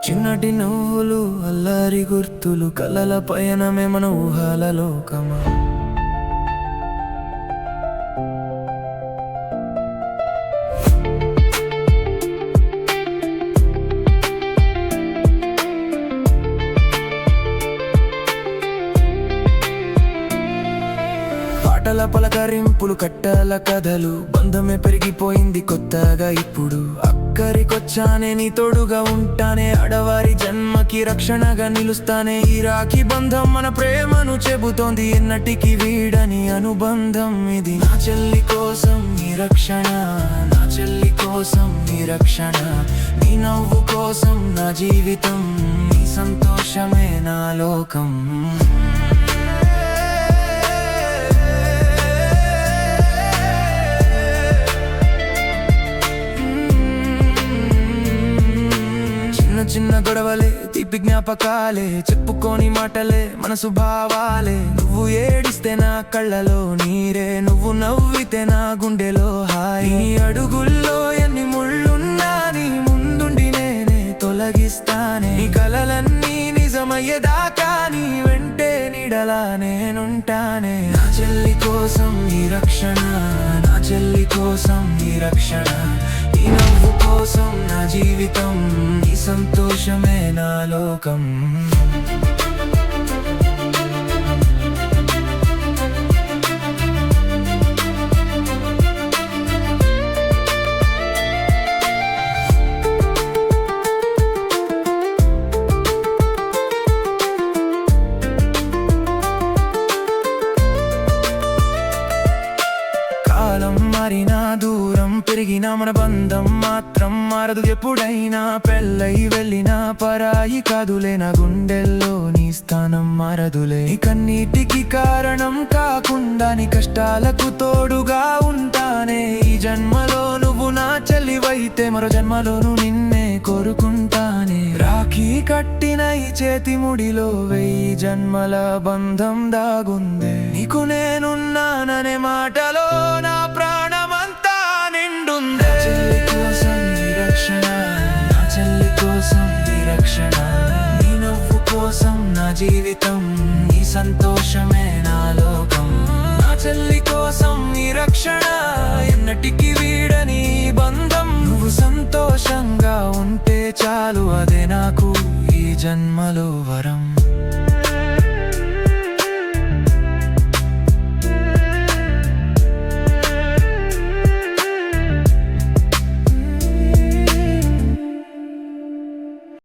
చిన్నటి నవ్వులు అల్లరి గుర్తులు కలల పయనమే మన ఊహల లోకమా. పాటల పలకరింపులు కట్టల కథలు బంధమే పెరిగిపోయింది కొత్తగా ఇప్పుడు. అక్కరికొచ్చానే నీ తోడుగా ఉంటానే, ఆడవారి జన్మకి రక్షణగా నిలుస్తానే. ఈ రాఖీ బంధం మన ప్రేమను చెబుతోంది, ఎన్నటికి వీడని అనుబంధం ఇది. నా చెల్లి కోసం నీ రక్షణ, నా చెల్లి కోసం నీ రక్షణ, నీ నవ్వు కోసం నా జీవితం, నీ సంతోషమే నా లోకం. చిన్న గొడవలే తీపి జ్ఞాపకాలే, చెప్పుకోని మాటలే మనసు భావాలే. నువ్వు ఏడిస్తే నా కళ్ళలో నీరే, నువ్వు నవ్వితే నా గుండెలో హాయి. నీ అడుగుల్లో ఎన్ని ముళ్ళున్నా నీ ముందుండి నేనే తొలగిస్తానే. నీ కలలన్నీ నిజమయ్యేదాకా నీ వెంటే నీడలా నేనుంటానే. నా చెల్లి కోసం నీ రక్షణ, నా చెల్లి కోసం నీ రక్షణ, నీ నవ్వు కోసం నా జీవితం, నీ సంతోషమే నా లోకం. కాలం మారినా దూరం పెరిగినా మన బంధం మాత్రం మారదు ఎప్పుడైనా. పెళ్ళై వెళ్ళినా పరాయి కాదులే, నా గుండెల్లో నీ స్థానం మారదులే. నీ కన్నీటికి కారణం కాకుండా నీ కష్టాలకు తోడుగా ఉంటానే. ఈ జన్మలో నువ్వు నా చెల్లివైతే మరో జన్మలోను నిన్నే కోరుకుంటానే. రాఖీ కట్టిన ఈ చేతి ముడిలో 1000 జన్మల బంధం దాగుందే. నీకు నేనున్నాననే మాటలో నా ప్రాణమంతా నిండుందే. నా చెల్లి కోసం నీ రక్షణ, నా చెల్లి కోసం నీ రక్షణ, నీ నవ్వు కోసం నా జీవితం, నీ సంతోషమే నా లోకం. నా చెల్లి కోసం నీ రక్షణ, ఎన్నటికి వీడని బంధం. నువ్వు సంతోషంగా ఉంటే చాలు, అదే నాకు ఈ జన్మలో